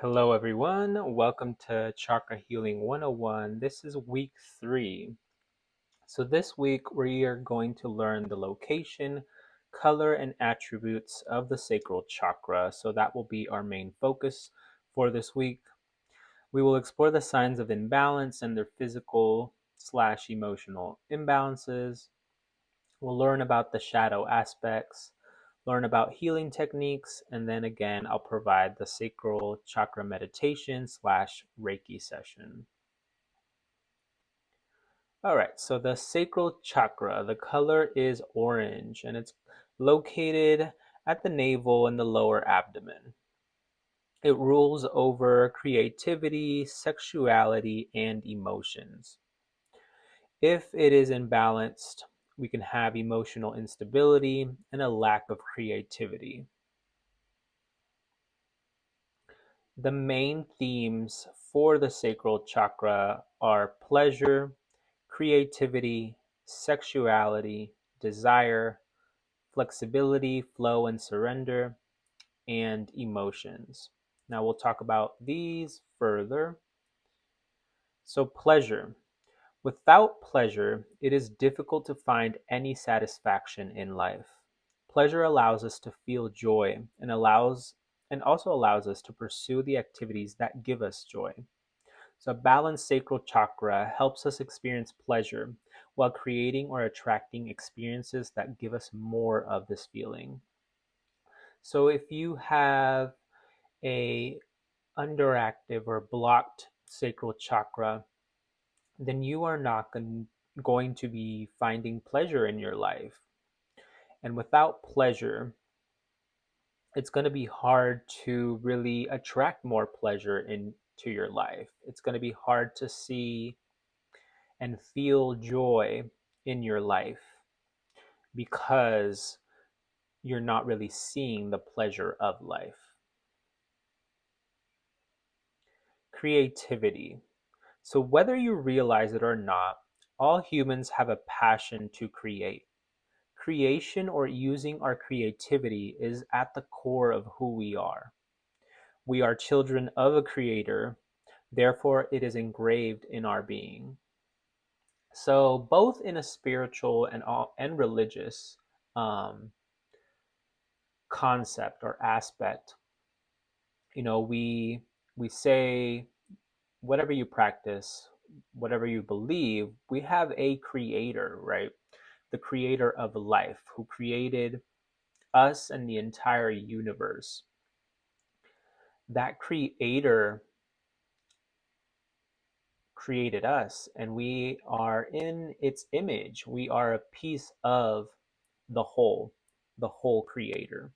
Hello, everyone. Welcome to Chakra Healing 101. This is week 3. So, this week we are going to learn the location, color, and attributes of the sacral chakra. So, that will be our main focus for this week. We will explore the signs of imbalance and their physical/slash emotional imbalances. We'll learn about the shadow aspects, learn about healing techniques, and then again, I'll provide the sacral chakra meditation/slash Reiki session. All right, so the sacral chakra, the color is orange and it's located at the navel and the lower abdomen. It rules over creativity, sexuality, and emotions. If it is imbalanced, we can have emotional instability and a lack of creativity. The main themes for the sacral chakra are pleasure, creativity, sexuality, desire, flexibility, flow and surrender, and emotions. Now we'll talk about these further. So, pleasure. Without pleasure, it is difficult to find any satisfaction in life. Pleasure allows us to feel joy and also allows us to pursue the activities that give us joy. So a balanced sacral chakra helps us experience pleasure while creating or attracting experiences that give us more of this feeling. So if you have a underactive or blocked sacral chakra, then you are not going to be finding pleasure in your life. And without pleasure, it's going to be hard to really attract more pleasure into your life. It's going to be hard to see and feel joy in your life because you're not really seeing the pleasure of life. Creativity. So, whether you realize it or not, all humans have a passion to create. Creation or using our creativity is at the core of who we are. We are children of a creator, therefore, it is engraved in our being. So, both in a spiritual and religious um, concept or aspect, we say whatever you practice, whatever you believe, we have a creator, right? The creator of life who created us and the entire universe. That creator created us and we are in its image. We are a piece of the whole creator.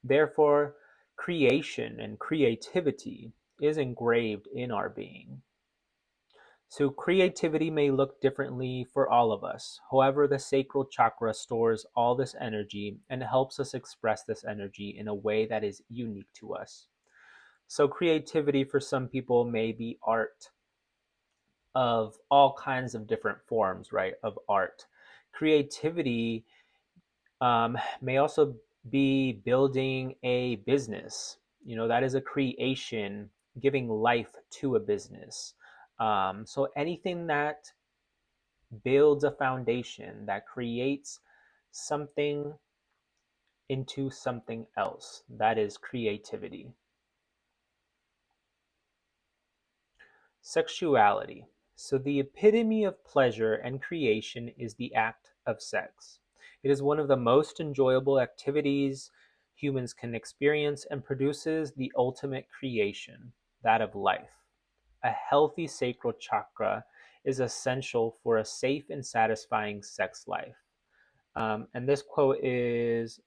Therefore, creation and creativity is engraved in our being. So, creativity may look differently for all of us. However, the sacral chakra stores all this energy and helps us express this energy in a way that is unique to us. So, creativity for some people may be art of all kinds of different forms, right? Of art. Creativity may also be building a business. That is a creation, giving life to a business. So anything that builds a foundation, that creates something into something else, that is creativity. Sexuality. So, the epitome of pleasure and creation is the act of sex. It is one of the most enjoyable activities humans can experience and produces the ultimate creation, that of life. A healthy sacral chakra is essential for a safe and satisfying sex life. And this quote is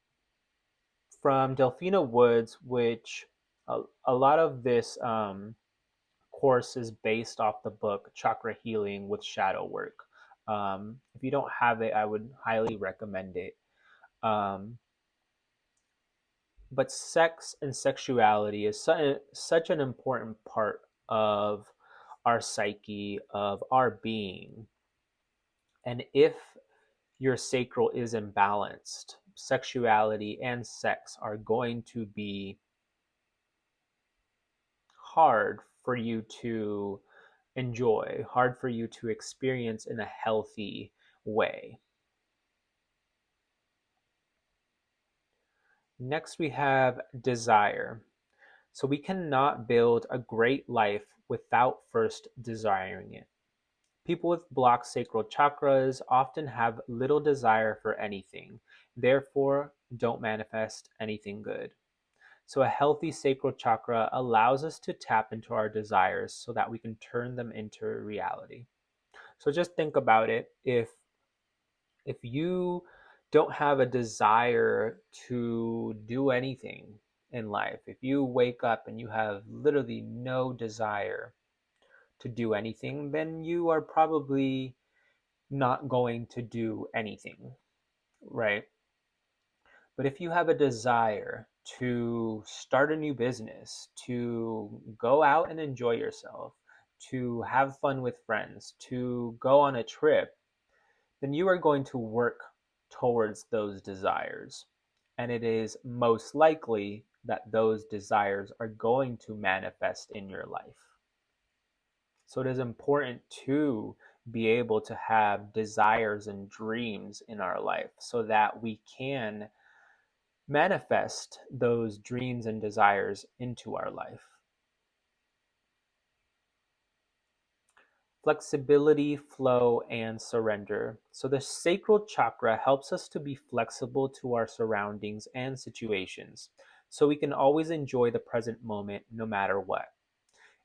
from Delphina Woods, which a lot of this course is based off the book Chakra Healing with Shadow Work. If you don't have it, I would highly recommend it. Um, but sex and sexuality is such an important part of our psyche, of our being. And if your sacral is imbalanced, sexuality and sex are going to be hard for you to enjoy, hard for you to experience in a healthy way. Next, we have desire. So we cannot build a great life without first desiring it. People with blocked sacral chakras often have little desire for anything, therefore, don't manifest anything good. So, a healthy sacral chakra allows us to tap into our desires so that we can turn them into reality. So, just think about it. If you don't have a desire to do anything in life, if you wake up and you have literally no desire to do anything, then you are probably not going to do anything, right? But if you have a desire to start a new business, to go out and enjoy yourself, to have fun with friends, to go on a trip, then you are going to work towards those desires. And it is most likely that those desires are going to manifest in your life. So it is important to be able to have desires and dreams in our life so that we can manifest those dreams and desires into our life. Flexibility, flow, and surrender. So the sacral chakra helps us to be flexible to our surroundings and situations so we can always enjoy the present moment no matter what.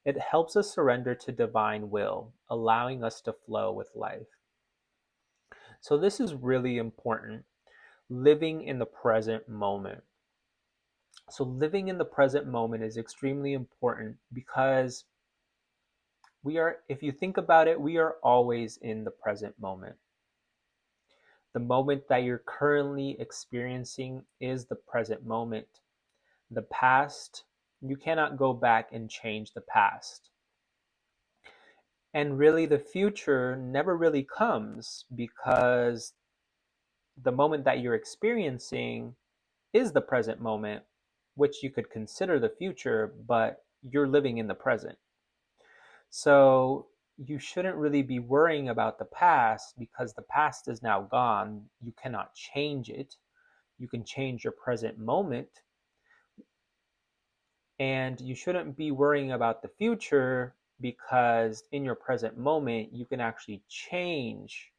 It helps us surrender to divine will, allowing us to flow with life. So this is really important, living in the present moment. So living in the present moment is extremely important because if you think about it, we are always in the present moment. The moment that you're currently experiencing is the present moment. The past, you cannot go back and change the past. And really, the future never really comes because the moment that you're experiencing is the present moment, which you could consider the future, but you're living in the present. So you shouldn't really be worrying about the past because the past is now gone. You cannot change it. You can change your present moment. And you shouldn't be worrying about the future because in your present moment, you can actually change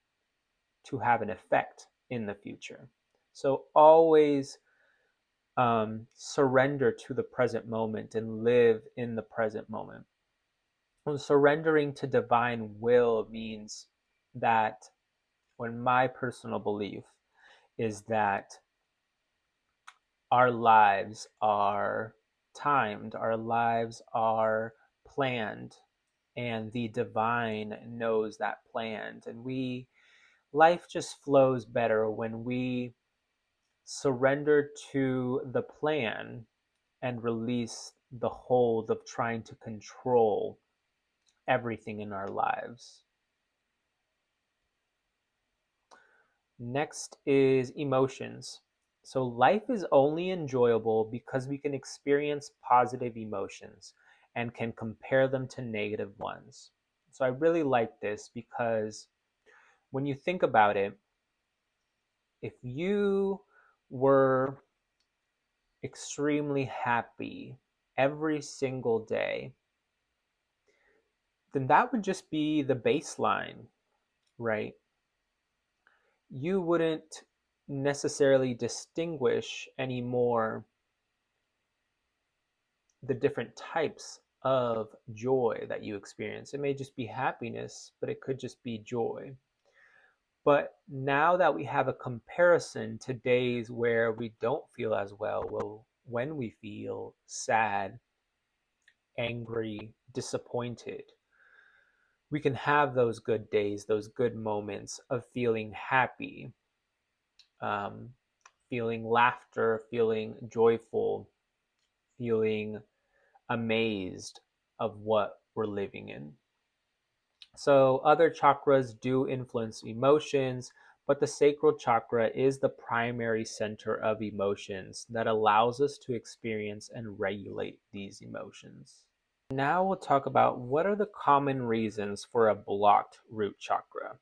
to have an effect in the future. So always surrender to the present moment and live in the present moment. And surrendering to divine will means that, when my personal belief is that our lives are timed, our lives are planned, and the divine knows that planned. And life just flows better when we surrender to the plan and release the hold of trying to control everything in our lives. Next is emotions. So life is only enjoyable because we can experience positive emotions and can compare them to negative ones. So I really like this because when you think about it, if you were extremely happy every single day, then that would just be the baseline, right? You wouldn't necessarily distinguish anymore the different types of joy that you experience. It may just be happiness, but it could just be joy. But now that we have a comparison to days where we don't feel as well, when we feel sad, angry, disappointed, we can have those good days, those good moments of feeling happy, um, feeling laughter, feeling joyful, feeling amazed of what we're living in. So, other chakras do influence emotions, but the sacral chakra is the primary center of emotions that allows us to experience and regulate these emotions. Now we'll talk about what are the common reasons for a blocked root chakra.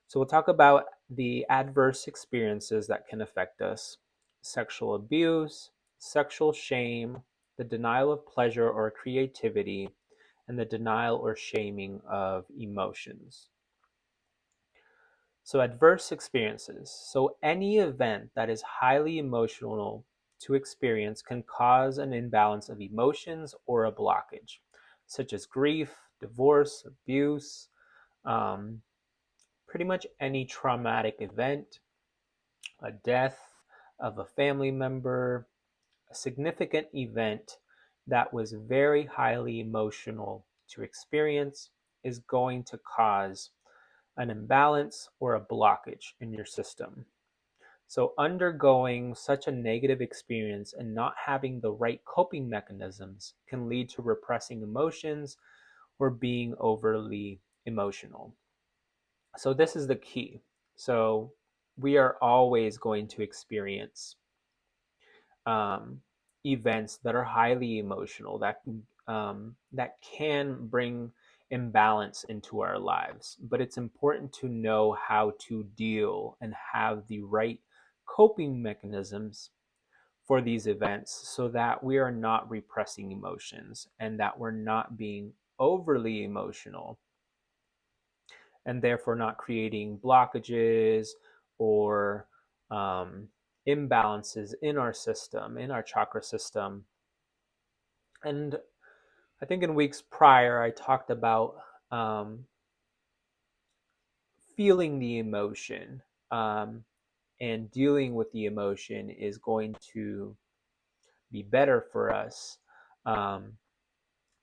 So we'll talk about the adverse experiences that can affect us: sexual abuse, sexual shame, the denial of pleasure or creativity, and the denial or shaming of emotions. So, adverse experiences. So, any event that is highly emotional to experience can cause an imbalance of emotions or a blockage, such as grief, divorce, abuse, um, pretty much any traumatic event, a death of a family member, a significant event that was very highly emotional to experience is going to cause an imbalance or a blockage in your system. So, undergoing such a negative experience and not having the right coping mechanisms can lead to repressing emotions or being overly emotional. So, this is the key. So, we are always going to experience um, events that are highly emotional that can bring imbalance into our lives. But it's important to know how to deal and have the right coping mechanisms for these events so that we are not repressing emotions and that we're not being overly emotional and therefore not creating blockages or um, imbalances in our system, in our chakra system. And I think in weeks prior, I talked about um, feeling the emotion um, and dealing with the emotion is going to be better for us um,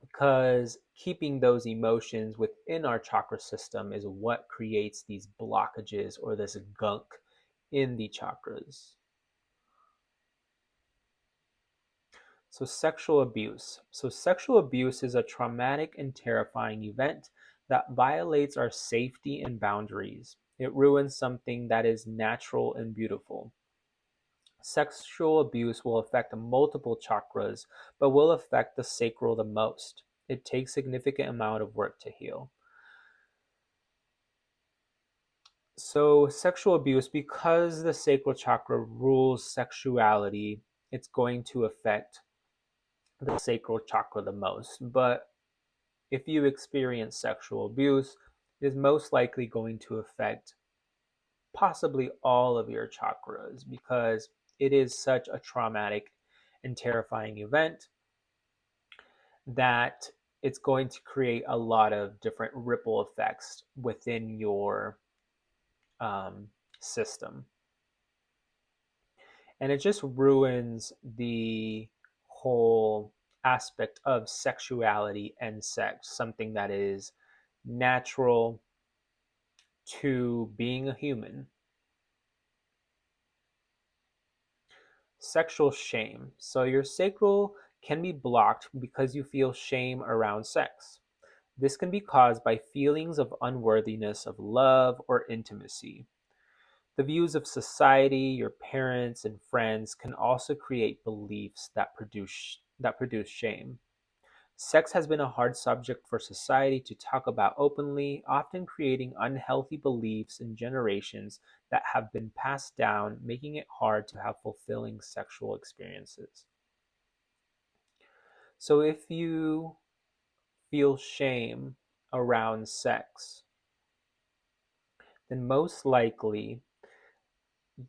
because keeping those emotions within our chakra system is what creates these blockages or this gunk in the chakras. So, sexual abuse. So, sexual abuse is a traumatic and terrifying event that violates our safety and boundaries. It ruins something that is natural and beautiful. Sexual abuse will affect multiple chakras, but will affect the sacral the most. It takes significant amount of work to heal. So, sexual abuse, because the sacral chakra rules sexuality, it's going to affect the sacral chakra the most. But if you experience sexual abuse, it is most likely going to affect possibly all of your chakras because it is such a traumatic and terrifying event that it's going to create a lot of different ripple effects within your um, system. And it just ruins the whole aspect of sexuality and sex, something that is natural to being a human. Sexual shame. So your sacral can be blocked because you feel shame around sex. This can be caused by feelings of unworthiness of love or intimacy. The views of society, your parents, and friends can also create beliefs that produce shame. Sex has been a hard subject for society to talk about openly, often creating unhealthy beliefs in generations that have been passed down, making it hard to have fulfilling sexual experiences. So, if you feel shame around sex, then most likely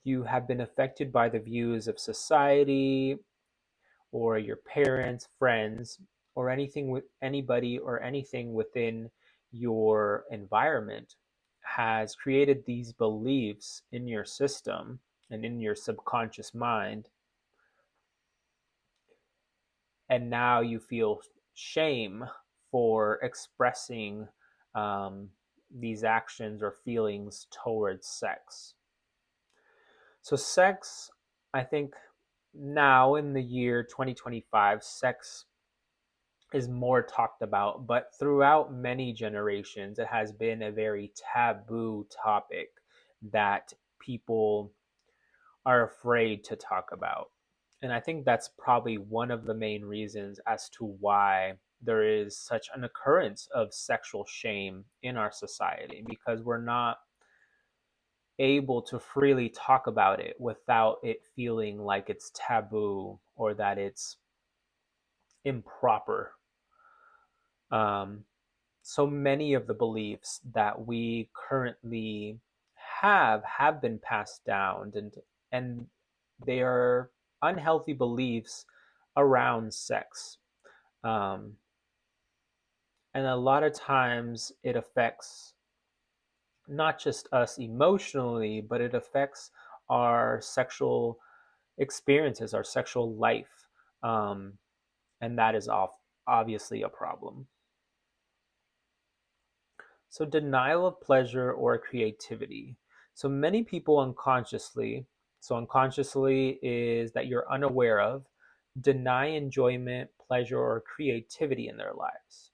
you have been affected by the views of society or your parents, friends, or anything with anybody or anything within your environment has created these beliefs in your system and in your subconscious mind. And now you feel shame for expressing um, these actions or feelings towards sex. So, sex, I think now in the year 2025, sex is more talked about, but throughout many generations, it has been a very taboo topic that people are afraid to talk about. And I think that's probably one of the main reasons as to why there is such an occurrence of sexual shame in our society, because we're not able to freely talk about it without it feeling like it's taboo or that it's improper. Um, so many of the beliefs that we currently have been passed down, and they are unhealthy beliefs around sex. Um, and a lot of times it affects not just us emotionally, but it affects our sexual experiences, our sexual life. Um, and that is obviously a problem. So, denial of pleasure or creativity. So, many people unconsciously, so unconsciously is that you're unaware of, deny enjoyment, pleasure, or creativity in their lives.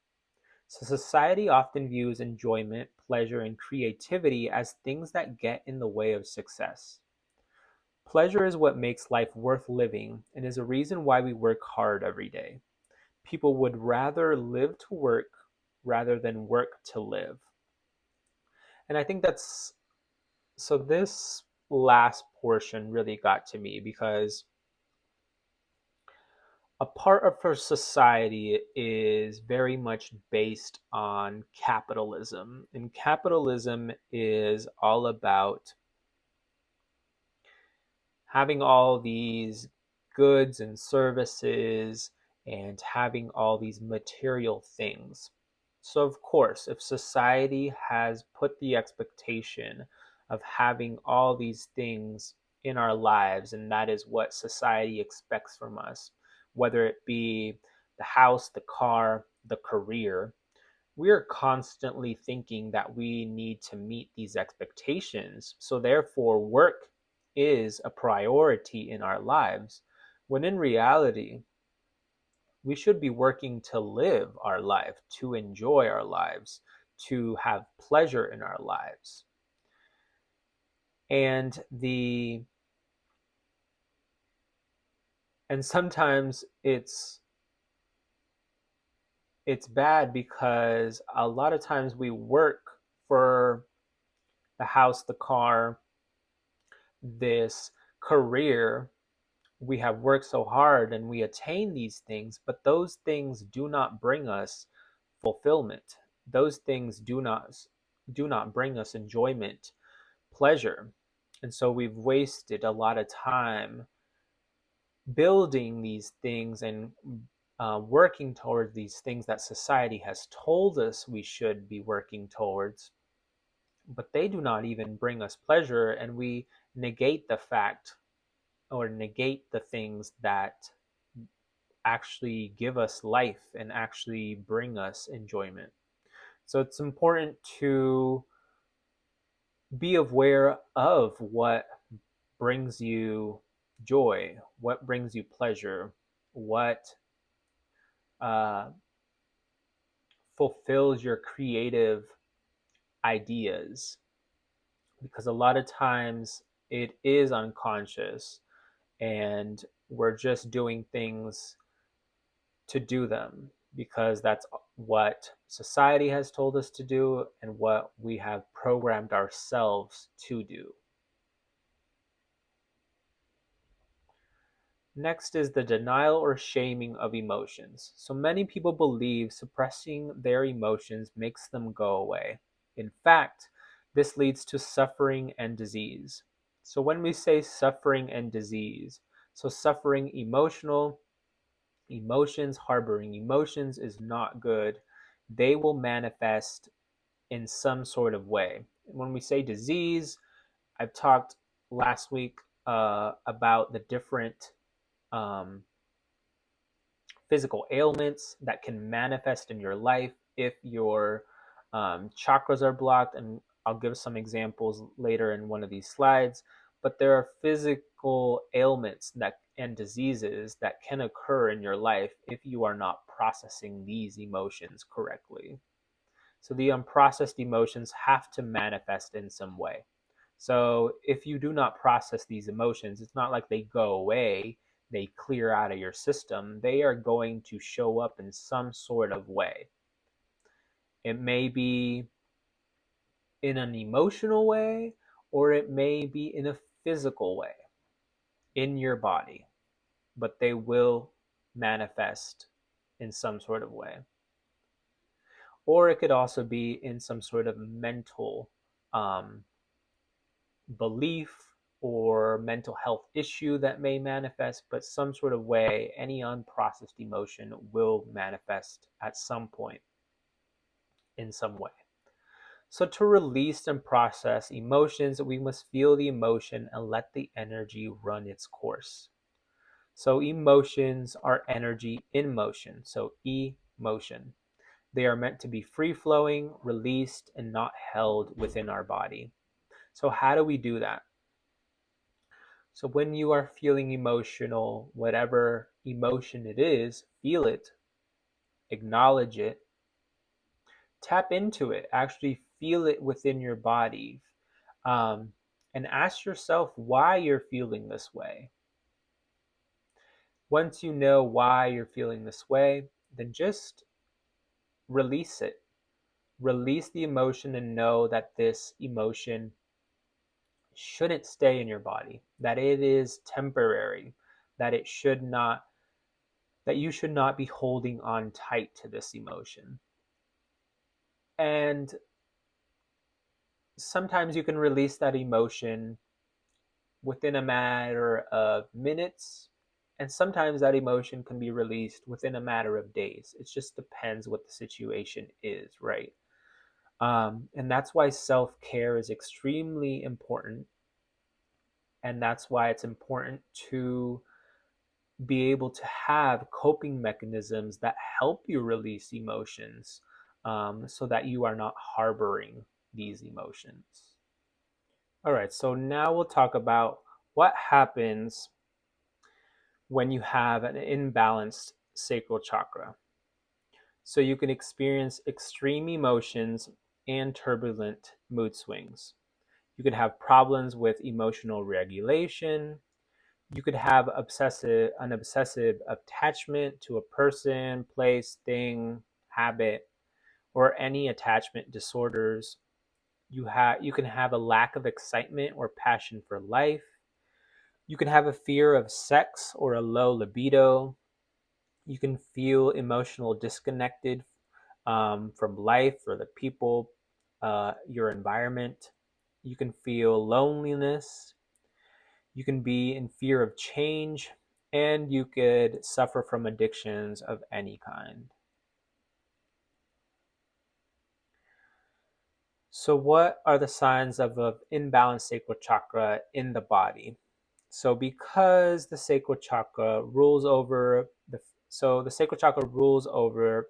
So, society often views enjoyment, pleasure, and creativity as things that get in the way of success. Pleasure is what makes life worth living and is a reason why we work hard every day. People would rather live to work rather than work to live. And I think that's so. This last portion really got to me because a part of our society is very much based on capitalism. And capitalism is all about having all these goods and services and having all these material things. So, of course, if society has put the expectation of having all these things in our lives, and that is what society expects from us, whether it be the house, the car, the career, we're constantly thinking that we need to meet these expectations. So, therefore, work is a priority in our lives, when in reality, we should be working to live our life, to enjoy our lives, to have pleasure in our lives. And the and sometimes it's bad because a lot of times we work for the house, the car, this career. We have worked so hard and we attain these things, but those things do not bring us fulfillment. Those things do not bring us enjoyment, pleasure. And so we've wasted a lot of time building these things and working towards these things that society has told us we should be working towards, but they do not even bring us pleasure, and we negate the fact or negate the things that actually give us life and actually bring us enjoyment. So it's important to be aware of what brings you joy, what brings you pleasure, what uh, fulfills your creative ideas. Because a lot of times it is unconscious and we're just doing things to do them because that's what society has told us to do and what we have programmed ourselves to do. Next is the denial or shaming of emotions. So many people believe suppressing their emotions makes them go away. In fact, this leads to suffering and disease. So when we say suffering and disease, so suffering emotions, harboring emotions is not good. They will manifest in some sort of way. When we say disease, I've talked last week about the different um, physical ailments that can manifest in your life if your chakras are blocked. And I'll give some examples later in one of these slides. But there are physical ailments that and diseases that can occur in your life if you are not processing these emotions correctly. So the unprocessed emotions have to manifest in some way. So if you do not process these emotions, it's not like they go away. they clear out of your system, they are going to show up in some sort of way. It may be in an emotional way, or it may be in a physical way in your body, but they will manifest in some sort of way. Or it could also be in some sort of mental belief or mental health issue that may manifest, but some sort of way, any unprocessed emotion will manifest at some point in some way. So, to release and process emotions, we must feel the emotion and let the energy run its course. So, emotions are energy in motion. So, emotion. They are meant to be free flowing, released, and not held within our body. So, how do we do that? So, when you are feeling emotional, whatever emotion it is, feel it, acknowledge it, tap into it, actually feel it within your body, um, and ask yourself why you're feeling this way. Once you know why you're feeling this way, then just release it. Release the emotion and know that this emotion shouldn't stay in your body, that it is temporary, that it should not, that you should not be holding on tight to this emotion. And sometimes you can release that emotion within a matter of minutes, and sometimes that emotion can be released within a matter of days. It just depends what the situation is, right? And that's why self-care is extremely important, and that's why it's important to be able to have coping mechanisms that help you release emotions, so that you are not harboring these emotions. All right, so now we'll talk about what happens when you have an imbalanced sacral chakra. So you can experience extreme emotions and turbulent mood swings. You could have problems with emotional regulation. You could have an obsessive attachment to a person, place, thing, habit, or any attachment disorders. You can have a lack of excitement or passion for life. You can have a fear of sex or a low libido. You can feel emotional disconnected from life or the people, your environment. You can feel loneliness. You can be in fear of change, and you could suffer from addictions of any kind. So, what are the signs of an imbalanced sacral chakra in the body? So, because the sacral chakra rules over the sacral chakra rules over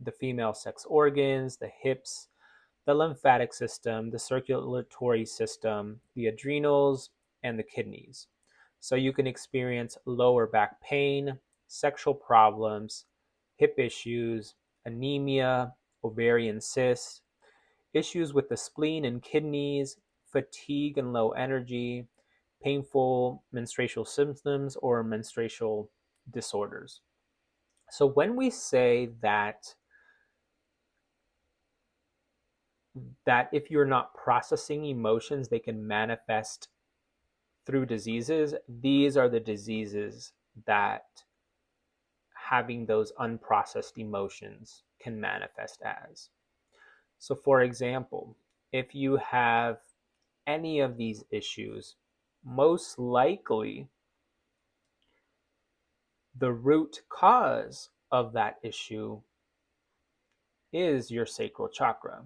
the female sex organs, the hips, the lymphatic system, the circulatory system, the adrenals, and the kidneys. So you can experience lower back pain, sexual problems, hip issues, anemia, ovarian cysts, issues with the spleen and kidneys, fatigue and low energy, painful menstrual symptoms, or menstrual disorders. So when we say that if you're not processing emotions, they can manifest through diseases. These are the diseases that having those unprocessed emotions can manifest as. So, for example, if you have any of these issues, most likely the root cause of that issue is your sacral chakra.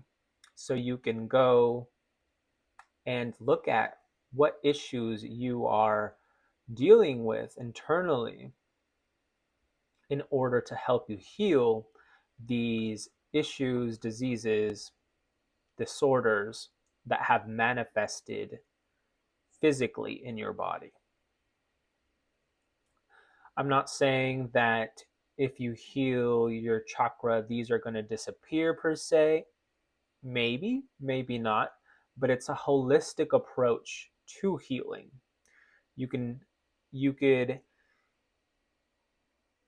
So, you can go and look at what issues you are dealing with internally in order to help you heal these issues, diseases, disorders that have manifested physically in your body. I'm not saying that if you heal your chakra, these are going to disappear per se. Maybe, maybe not, but it's a holistic approach to healing. You can you could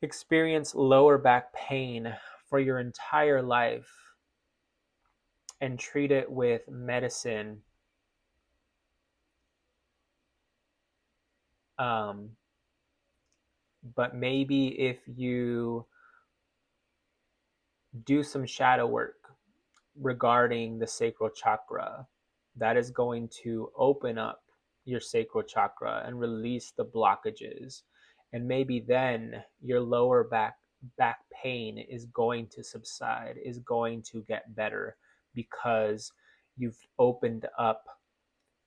experience lower back pain for your entire life and treat it with medicine, um, but maybe if you do some shadow work regarding the sacral chakra, that is going to open up your sacral chakra and release the blockages. And maybe then your lower back pain is going to subside, is going to get better because you've opened up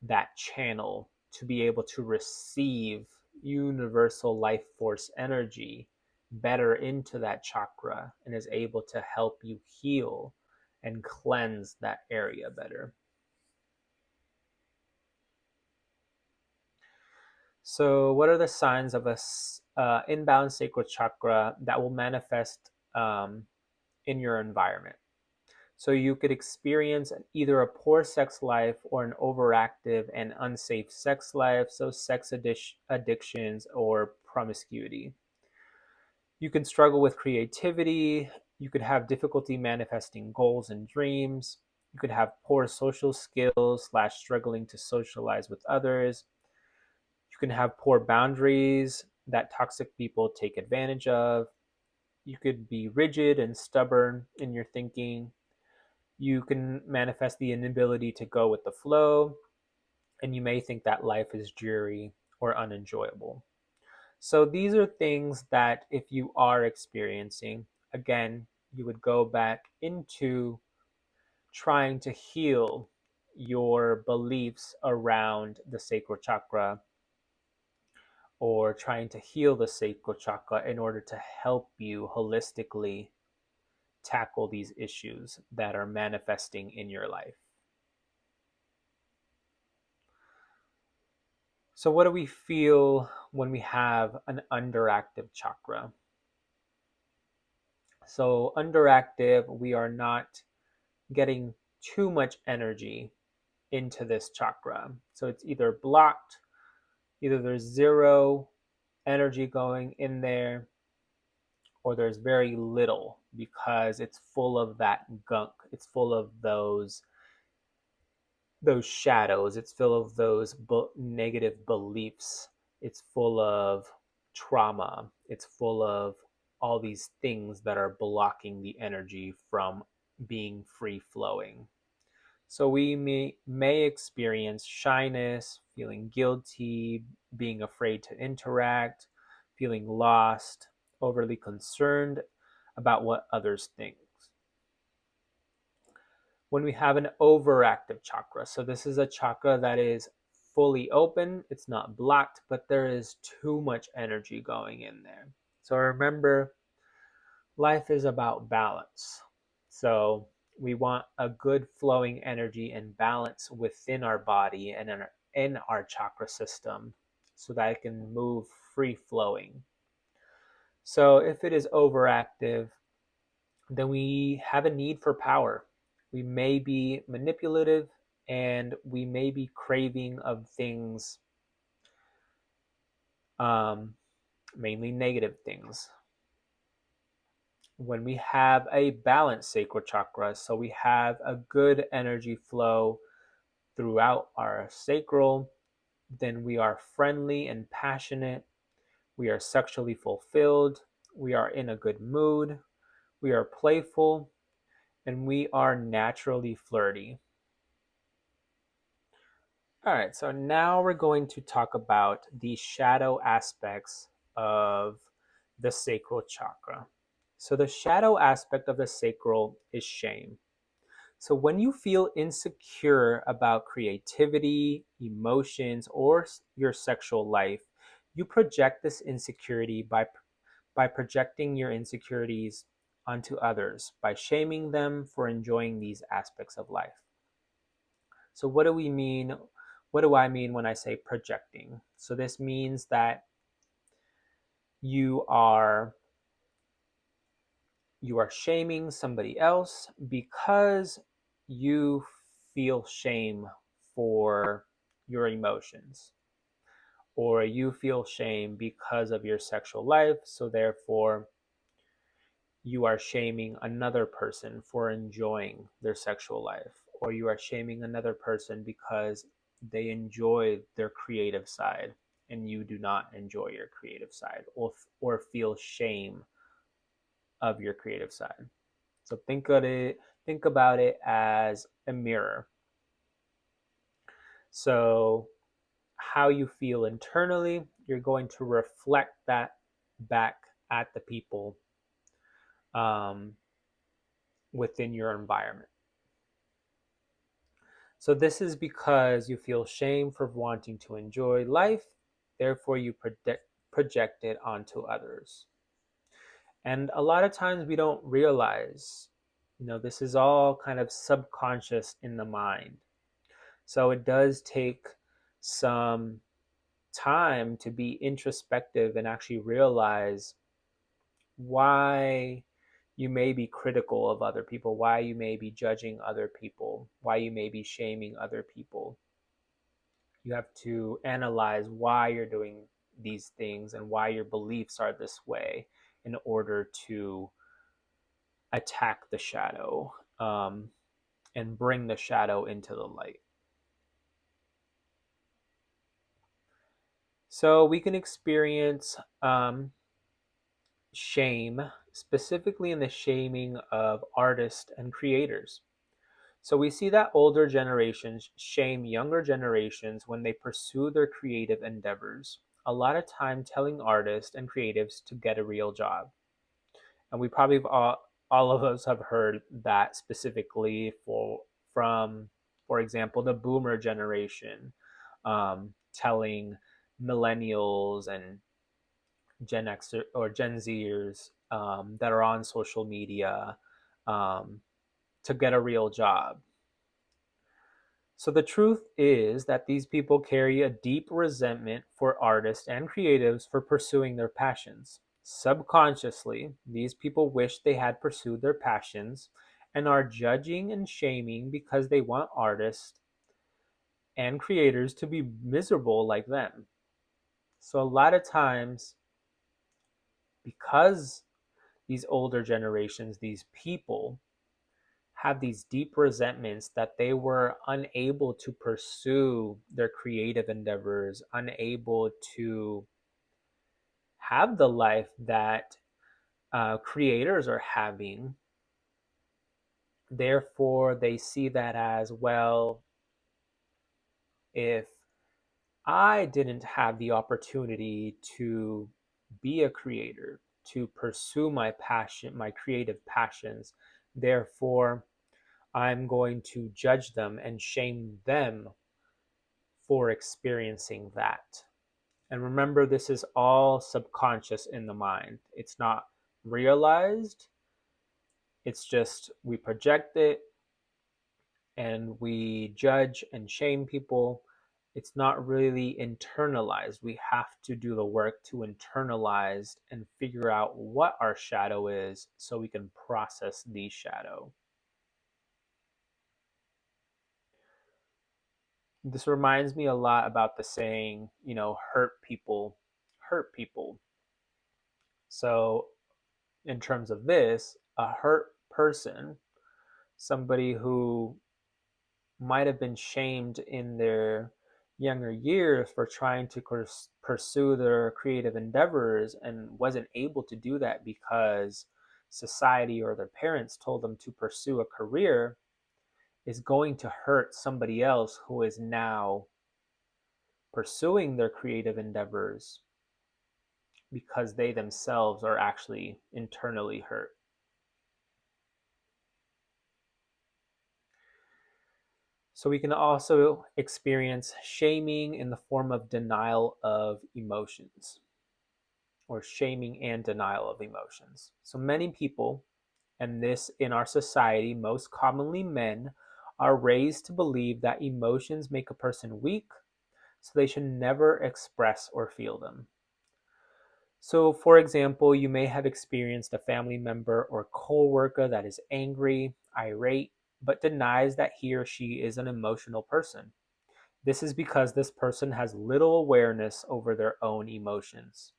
that channel to be able to receive universal life force energy better into that chakra and is able to help you heal and cleanse that area better. So, what are the signs of a inbound sacral chakra that will manifest in your environment? So, you could experience either a poor sex life or an overactive and unsafe sex life, so sex addictions or promiscuity. You can struggle with creativity. You could have difficulty manifesting goals and dreams. You could have poor social skills / struggling to socialize with others. You can have poor boundaries that toxic people take advantage of. You could be rigid and stubborn in your thinking. You can manifest the inability to go with the flow, and you may think that life is dreary or unenjoyable. So these are things that if you are experiencing, again, you would go back into trying to heal your beliefs around the sacral chakra or trying to heal the sacral chakra in order to help you holistically tackle these issues that are manifesting in your life. So, what do we feel when we have an underactive chakra? So, underactive, we are not getting too much energy into this chakra. So, it's either blocked, either there's zero energy going in there, or there's very little because it's full of that gunk. It's full of those shadows. It's full of those negative beliefs. It's full of trauma. It's full of all these things that are blocking the energy from being free flowing. So we may experience shyness, feeling guilty, being afraid to interact, feeling lost, overly concerned about what others think. When we have an overactive chakra, so this is a chakra that is fully open, it's not blocked, but there is too much energy going in there. So remember, life is about balance. So we want a good flowing energy and balance within our body and in our chakra system so that it can move free flowing. So if it is overactive, then we have a need for power. We may be manipulative and we may be craving of things, um, mainly negative things. When we have a balanced sacral chakra, so we have a good energy flow throughout our sacral, then we are friendly and passionate. We are sexually fulfilled. We are in a good mood. We are playful and we are naturally flirty. All right, so now we're going to talk about the shadow aspects of the sacral chakra. So, the shadow aspect of the sacral is shame. So, when you feel insecure about creativity, emotions, or your sexual life, you project this insecurity by projecting your insecurities onto others, by shaming them for enjoying these aspects of life. So, what do we mean? What do I mean when I say projecting? So, this means that you are you are shaming somebody else because you feel shame for your emotions, or you feel shame because of your sexual life, so therefore you are shaming another person for enjoying their sexual life, or you are shaming another person because they enjoy their creative side and you do not enjoy your creative side, or feel shame of your creative side. So think about it as a mirror. So how you feel internally, you're going to reflect that back at the people um, within your environment. So this is because you feel shame for wanting to enjoy life, therefore you project it onto others. And a lot of times we don't realize, this is all kind of subconscious in the mind. So it does take some time to be introspective and actually realize why you may be critical of other people, why you may be judging other people, why you may be shaming other people. You have to analyze why you're doing these things and why your beliefs are this way in order to attack the shadow, and bring the shadow into the light. So we can experience shame, specifically in the shaming of artists and creators. So we see that older generations shame younger generations when they pursue their creative endeavors, a lot of time telling artists and creatives to get a real job. And we probably all of us have heard that specifically from, for example, the boomer generation, telling millennials and Gen X or Gen Zers that are on social media um, to get a real job. So the truth is that these people carry a deep resentment for artists and creatives for pursuing their passions. Subconsciously, these people wish they had pursued their passions and are judging and shaming because they want artists and creators to be miserable like them. So a lot of times, because these older generations, these people have these deep resentments that they were unable to pursue their creative endeavors, unable to have the life that creators are having. Therefore, they see that as, well, if I didn't have the opportunity to be a creator, to pursue my passion, my creative passions, therefore, I'm going to judge them and shame them for experiencing that. And remember, this is all subconscious in the mind. It's not realized. It's just we project it and we judge and shame people. It's not really internalized. We have to do the work to internalize and figure out what our shadow is so we can process the shadow. This reminds me a lot about the saying, hurt people. So, in terms of this, a hurt person, somebody who might have been shamed in their younger years for trying to pursue their creative endeavors and wasn't able to do that because society or their parents told them to pursue a career, is going to hurt somebody else who is now pursuing their creative endeavors because they themselves are actually internally hurt. So we can also experience shaming in the form of denial of emotions, or shaming and denial of emotions. So many people, and this in our society, most commonly men, are raised to believe that emotions make a person weak, so they should never express or feel them. So, for example, you may have experienced a family member or coworker that is angry, irate, but denies that he or she is an emotional person. This is because this person has little awareness over their own emotions.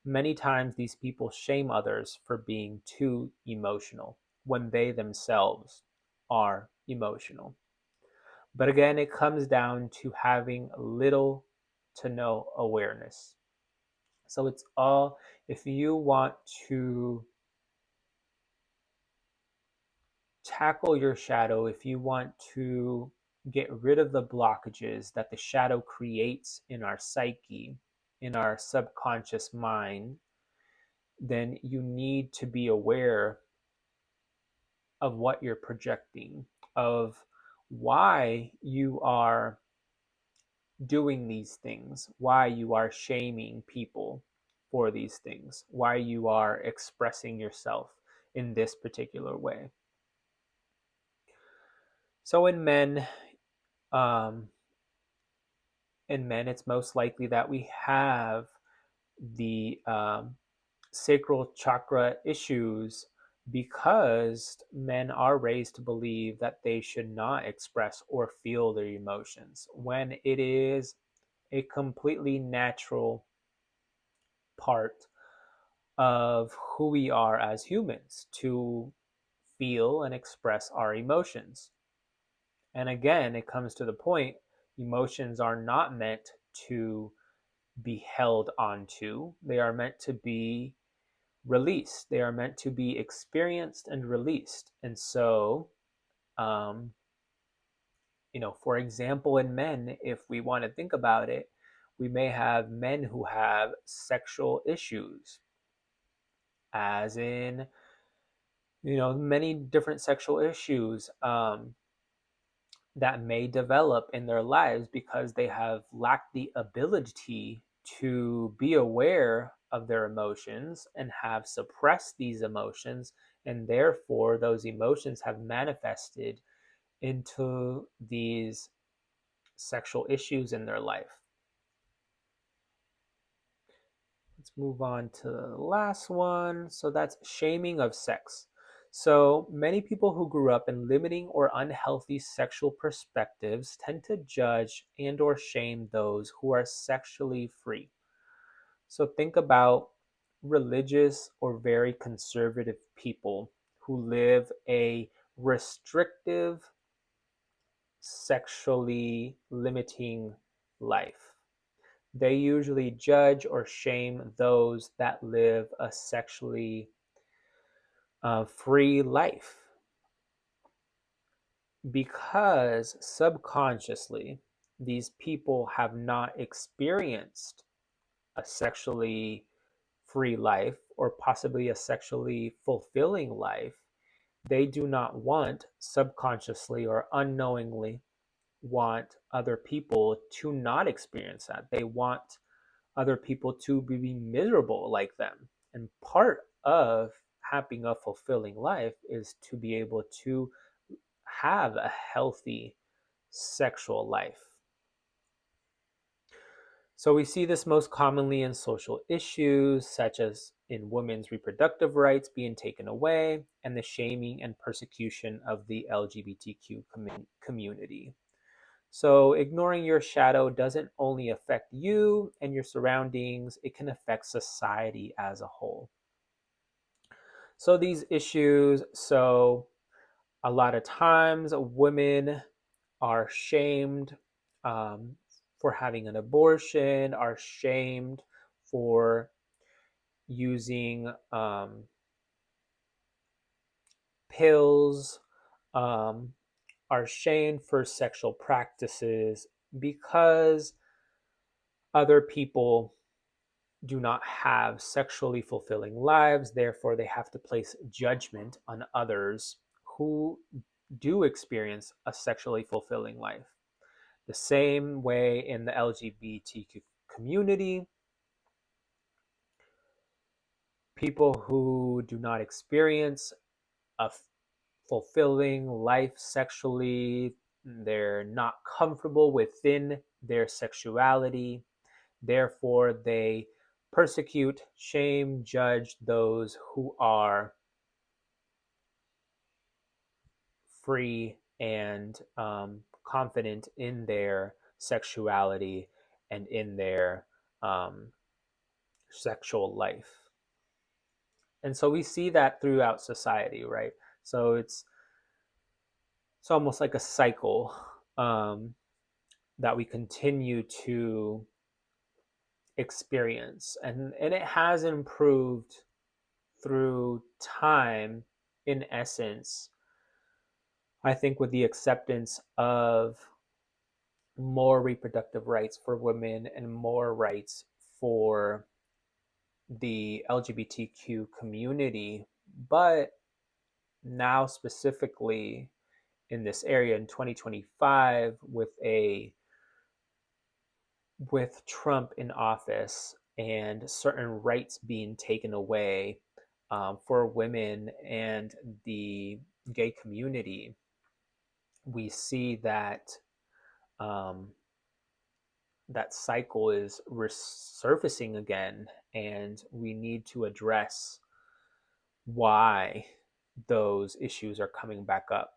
Many times, these people shame others for being too emotional when they themselves are emotional. But again, it comes down to having little to no awareness. So it's all, if you want to tackle your shadow, if you want to get rid of the blockages that the shadow creates in our psyche, in our subconscious mind, then you need to be aware of what you're projecting, of why you are doing these things, why you are shaming people for these things, why you are expressing yourself in this particular way. So um, in men, it's most likely that we have the sacral chakra issues because men are raised to believe that they should not express or feel their emotions when it is a completely natural part of who we are as humans to feel and express our emotions. And again, it comes to the point emotions are not meant to be held onto, they are meant to be released, they are meant to be experienced and released. And so, um, for example, in men, if we want to think about it, we may have men who have sexual issues, as in many different sexual issues that may develop in their lives because they have lacked the ability to be aware of their emotions and have suppressed these emotions, and therefore those emotions have manifested into these sexual issues in their life. Let's move on to the last one. So that's shaming of sex. So many people who grew up in limiting or unhealthy sexual perspectives tend to judge and or shame those who are sexually free. So think about religious or very conservative people who live a restrictive, sexually limiting life. They usually judge or shame those that live a sexually free life because subconsciously these people have not experienced a sexually free life or possibly a sexually fulfilling life. They do not want, subconsciously or unknowingly want other people to not experience that. They want other people to be miserable like them. And part of having a fulfilling life is to be able to have a healthy sexual life. So we see this most commonly in social issues, such as in women's reproductive rights being taken away and the shaming and persecution of the LGBTQ community. So, ignoring your shadow doesn't only affect you and your surroundings, it can affect society as a whole. So, these issues, a lot of times women are shamed um, for having an abortion, are shamed for using pills, um, are shamed for sexual practices because other people do not have sexually fulfilling lives. Therefore, they have to place judgment on others who do experience a sexually fulfilling life. The same way in the LGBTQ community, people who do not experience a fulfilling life sexually, they're not comfortable within their sexuality. Therefore, they persecute, shame, judge those who are free and confident in their sexuality and in their sexual life. And so we see that throughout society, right? So it's almost like a cycle um, that we continue to experience, and it has improved through time. In essence, I think with the acceptance of more reproductive rights for women and more rights for the LGBTQ community, but now specifically in this area in 2025 with Trump in office and certain rights being taken away for women and the gay community, we see that um, that cycle is resurfacing again, and we need to address why those issues are coming back up.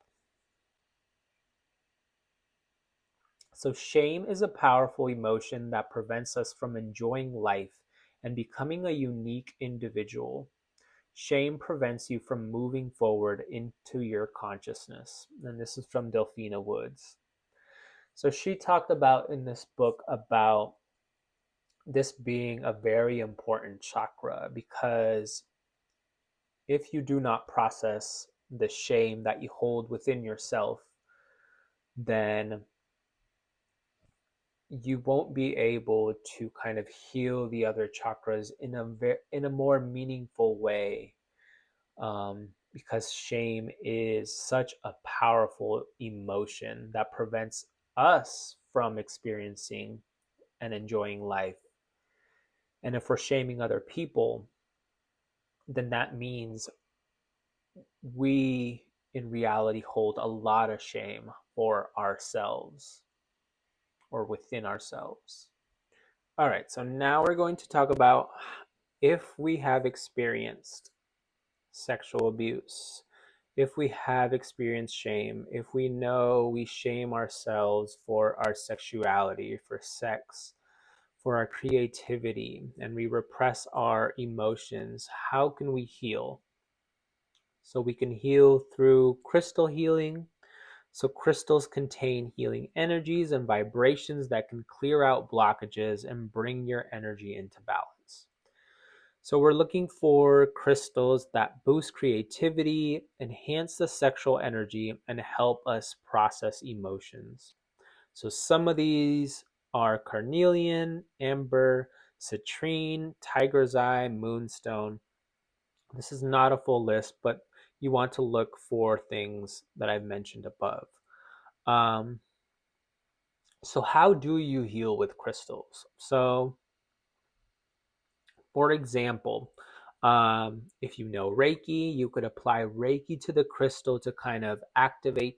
So, shame is a powerful emotion that prevents us from enjoying life and becoming a unique individual. Shame prevents you from moving forward into your consciousness. And this is from Delphina Woods. So, she talked about in this book about this being a very important chakra because if you do not process the shame that you hold within yourself, then you won't be able to kind of heal the other chakras in a more meaningful way, because shame is such a powerful emotion that prevents us from experiencing and enjoying life. And if we're shaming other people, then that means we in reality hold a lot of shame for ourselves or within ourselves. All right, so now we're going to talk about if we have experienced sexual abuse, if we have experienced shame, if we know we shame ourselves for our sexuality, for sex, for our creativity, and we repress our emotions, how can we heal? So we can heal through crystal healing. So crystals contain healing energies and vibrations that can clear out blockages and bring your energy into balance. So we're looking for crystals that boost creativity, enhance the sexual energy, and help us process emotions. So some of these are carnelian, amber, citrine, tiger's eye, moonstone. This is not a full list, but you want to look for things that I've mentioned above. Um, so how do you heal with crystals? So for example, if you know Reiki, you could apply Reiki to the crystal to kind of activate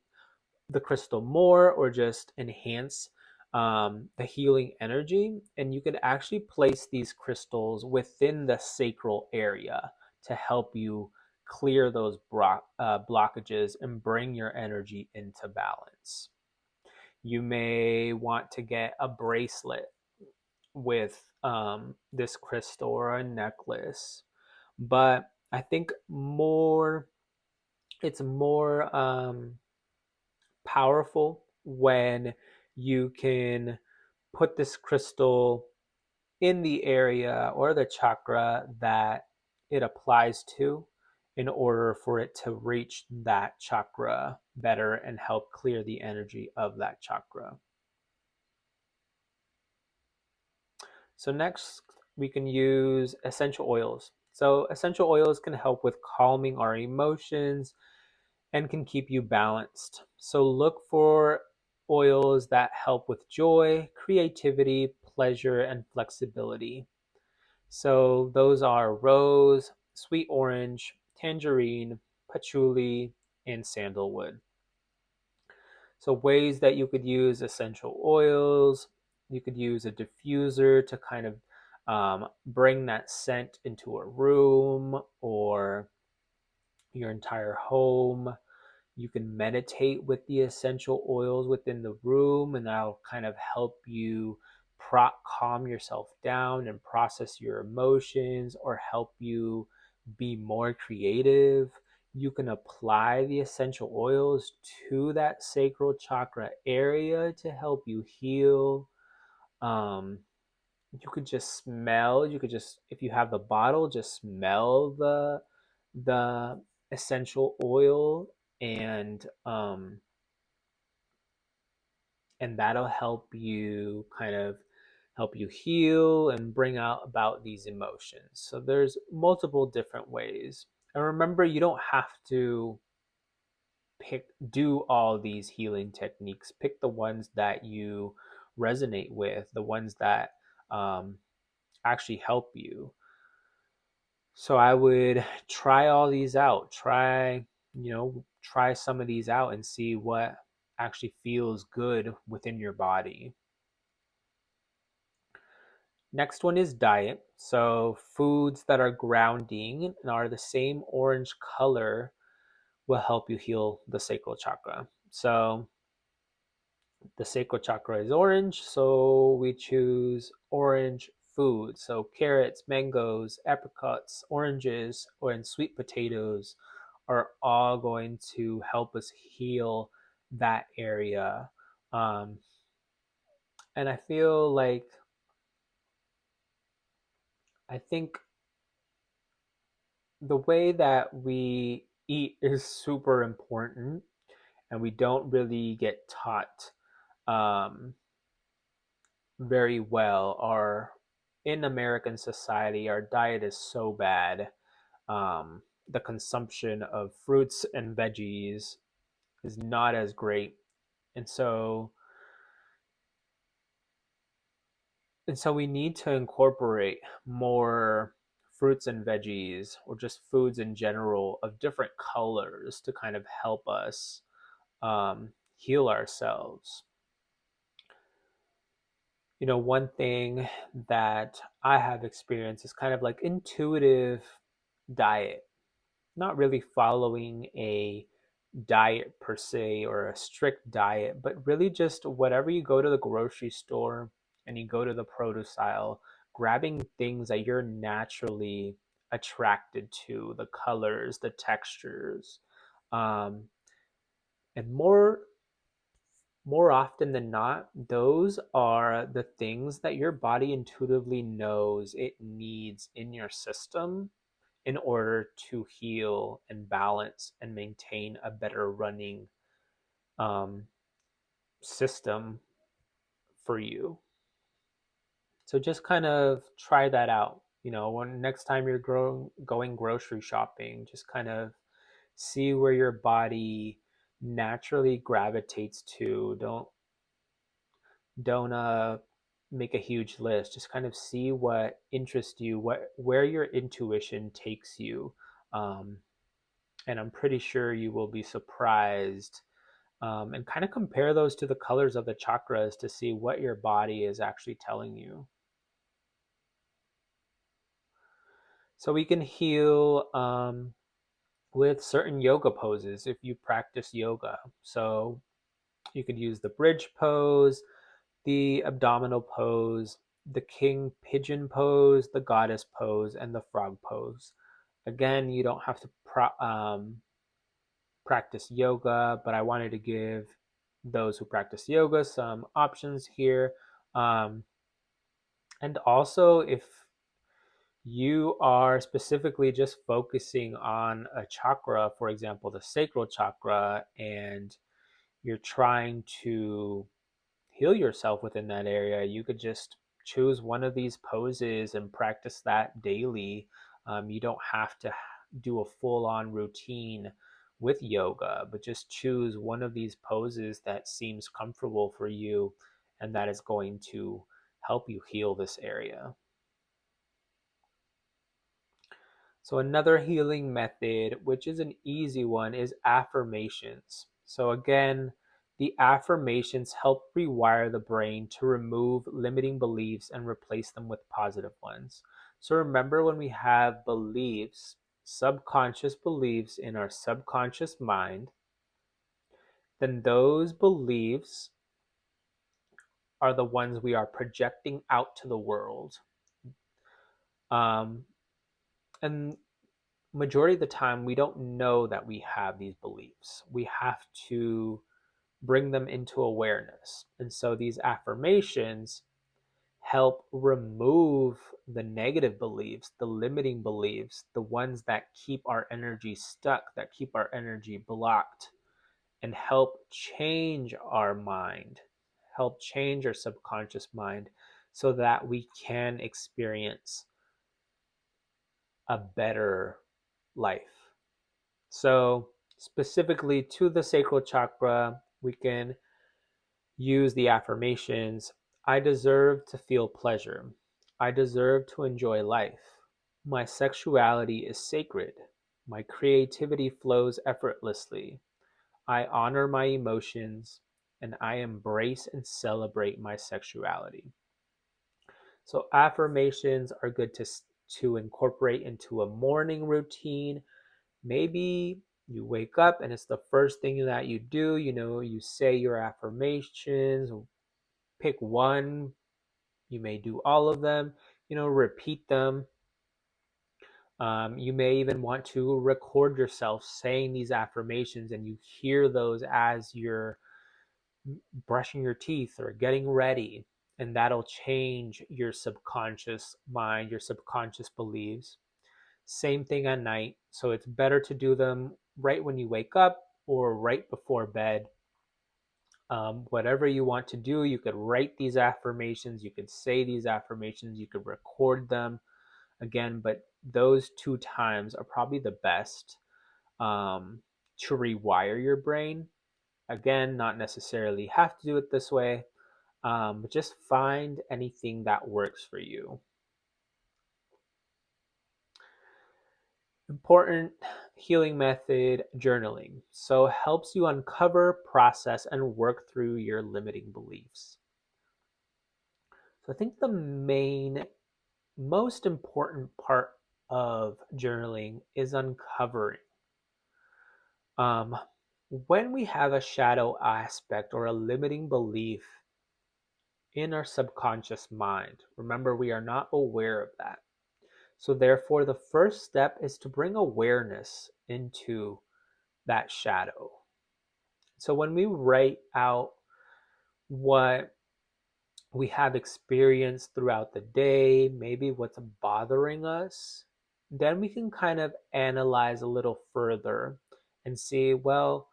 the crystal more or just enhance the healing energy. And you could actually place these crystals within the sacral area to help you clear those blockages and bring your energy into balance. You may want to get a bracelet with this crystal or a necklace, but I think it's more powerful when you can put this crystal in the area or the chakra that it applies to in order for it to reach that chakra better and help clear the energy of that chakra. So next, we can use essential oils. So essential oils can help with calming our emotions and can keep you balanced. So look for oils that help with joy, creativity, pleasure, and flexibility. So those are rose, sweet orange, tangerine, patchouli, and sandalwood. So ways that you could use essential oils, you could use a diffuser to kind of bring that scent into a room or your entire home. You can meditate with the essential oils within the room, and that'll kind of help you calm yourself down and process your emotions or help you be more creative. You can apply the essential oils to that sacral chakra area to help you heal. Um, you could just smell, you could just, if you have the bottle, just smell the essential oil, and and that'll help you kind of help you heal and bring out about these emotions. So there's multiple different ways. And remember, you don't have to do all these healing techniques. Pick the ones that you resonate with, the ones that um, actually help you. So I would try all these out. Try some of these out and see what actually feels good within your body. Next one is diet. So foods that are grounding and are the same orange color will help you heal the sacral chakra. So the sacral chakra is orange, so we choose orange food. So carrots, mangoes, apricots, oranges, and sweet potatoes are all going to help us heal that area. Um, and I think the way that we eat is super important, and we don't really get taught um, very well. In American society, our diet is so bad. The consumption of fruits and veggies is not as great, and so we need to incorporate more fruits and veggies, or just foods in general of different colors, to kind of help us heal ourselves. One thing that I have experienced is kind of like intuitive diet, not really following a diet per se or a strict diet, but really just whatever you go to the grocery store and you go to the produce aisle, grabbing things that you're naturally attracted to, the colors, the textures, um, and more often than not, those are the things that your body intuitively knows it needs in your system in order to heal and balance and maintain a better running um, system for you. So just kind of try that out. When next time you're going grocery shopping, just kind of see where your body naturally gravitates to. Don't make a huge list. Just kind of see what interests you, where your intuition takes you. Um, and I'm pretty sure you will be surprised, and kind of compare those to the colors of the chakras to see what your body is actually telling you. So we can heal with certain yoga poses if you practice yoga. So you could use the bridge pose, the abdominal pose, the king pigeon pose, the goddess pose, and the frog pose. Again, you don't have to practice yoga, but I wanted to give those who practice yoga some options here. Um, and also, if you are specifically just focusing on a chakra, for example, the sacral chakra, and you're trying to heal yourself within that area, you could just choose one of these poses and practice that daily. You don't have to do a full on routine with yoga, but just choose one of these poses that seems comfortable for you and that is going to help you heal this area. So, another healing method, which is an easy one, is affirmations. So, again, the affirmations help rewire the brain to remove limiting beliefs and replace them with positive ones. So, remember, when we have beliefs, subconscious beliefs in our subconscious mind, then those beliefs are the ones we are projecting out to the world. Um, and majority of the time, we don't know that we have these beliefs. We have to bring them into awareness. And so these affirmations help remove the negative beliefs, the limiting beliefs, the ones that keep our energy stuck, that keep our energy blocked, and help change our mind, help change our subconscious mind so that we can experience a better life. So, specifically to the sacral chakra, we can use the affirmations: I deserve to feel pleasure. I deserve to enjoy life. My sexuality is sacred. My creativity flows effortlessly. I honor my emotions and I embrace and celebrate my sexuality. So affirmations are good to incorporate into a morning routine. Maybe you wake up and it's the first thing that you do, you say your affirmations, pick one, you may do all of them, repeat them. You may even want to record yourself saying these affirmations and you hear those as you're brushing your teeth or getting ready, and that'll change your subconscious mind, your subconscious beliefs. Same thing at night. So it's better to do them right when you wake up or right before bed. Whatever you want to do, you could write these affirmations, you could say these affirmations, you could record them again, but those two times are probably the best to rewire your brain. Again, not necessarily have to do it this way, but just find anything that works for you. Important healing method: journaling. So helps you uncover, process, and work through your limiting beliefs. So I think the most important part of journaling is uncovering. Um, when we have a shadow aspect or a limiting belief in our subconscious mind, remember we are not aware of that. So, therefore, the first step is to bring awareness into that shadow. So, when we write out what we have experienced throughout the day, maybe what's bothering us, then we can kind of analyze a little further and see, well,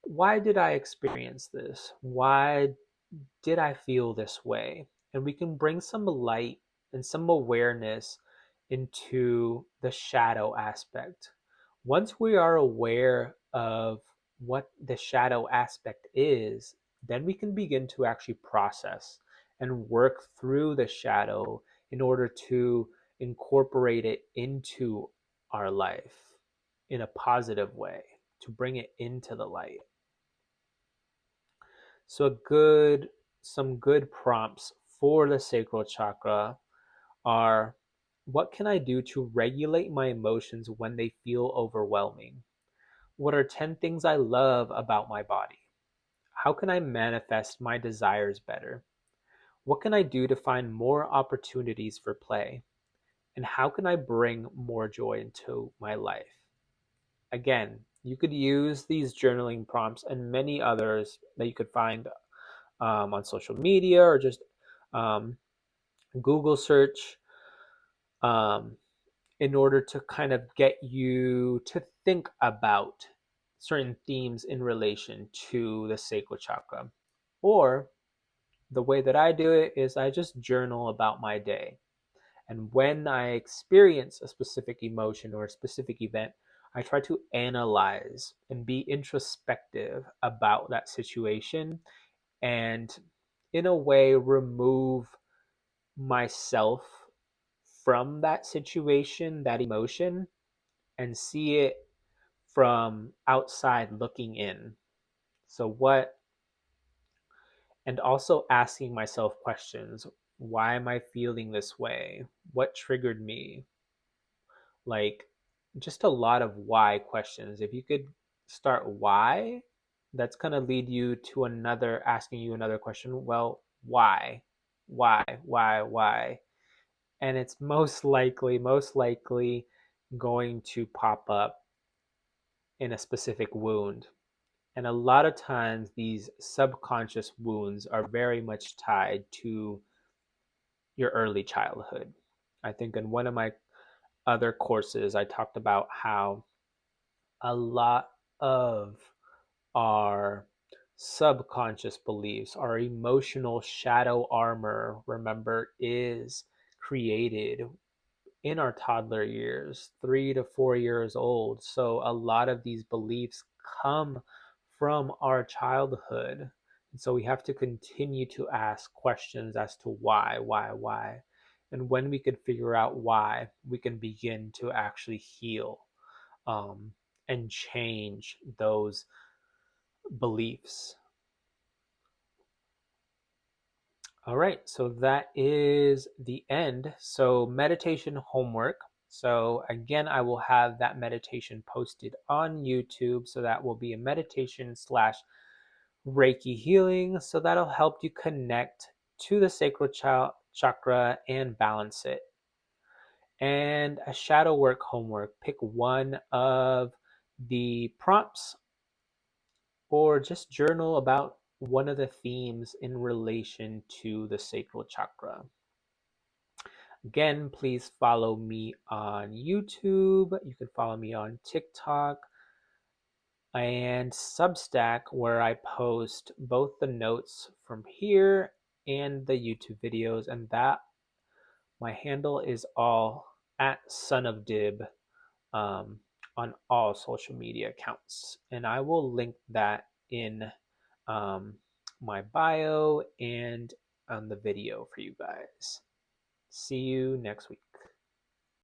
why did I experience this? Why did I feel this way? And we can bring some light and some awareness into the shadow aspect. Once we are aware of what the shadow aspect is, then we can begin to actually process and work through the shadow in order to incorporate it into our life in a positive way, to bring it into the light. So some good prompts for the sacral chakra are: what can I do to regulate my emotions when they feel overwhelming? What are 10 things I love about my body? How can I manifest my desires better? What can I do to find more opportunities for play? And how can I bring more joy into my life? Again, you could use these journaling prompts and many others that you could find on social media or just um, Google search, um, in order to kind of get you to think about certain themes in relation to the sacral chakra. Or the way that I do it is I just journal about my day. And when I experience a specific emotion or a specific event, I try to analyze and be introspective about that situation and, in a way, remove myself from that situation, that emotion, and see it from outside looking in. So, what, and also asking myself questions: why am I feeling this way? What triggered me? Like, just a lot of why questions. If you could start why, that's going to lead you to asking you another question. Well, why? Why? And it's most likely going to pop up in a specific wound. And a lot of times, these subconscious wounds are very much tied to your early childhood. I think in one of my other courses, I talked about how a lot of our subconscious beliefs, our emotional shadow armor, remember, is created in our toddler years, 3 to 4 years old. So a lot of these beliefs come from our childhood. And so we have to continue to ask questions as to why. And when we can figure out why, we can begin to actually heal um, and change those beliefs. All right, so that is the end. So, meditation homework. So, again, I will have that meditation posted on YouTube. So, that will be a meditation slash Reiki healing. So, that'll help you connect to the sacral chakra and balance it. And a shadow work homework. Pick one of the prompts or just journal about one of the themes in relation to the sacral chakra. Again, please follow me on YouTube. You can follow me on TikTok and Substack, where I post both the notes from here and the YouTube videos. And that my handle is all at Son of Dib um, on all social media accounts. And I will link that in um, my bio and on the video for you guys. See you next week.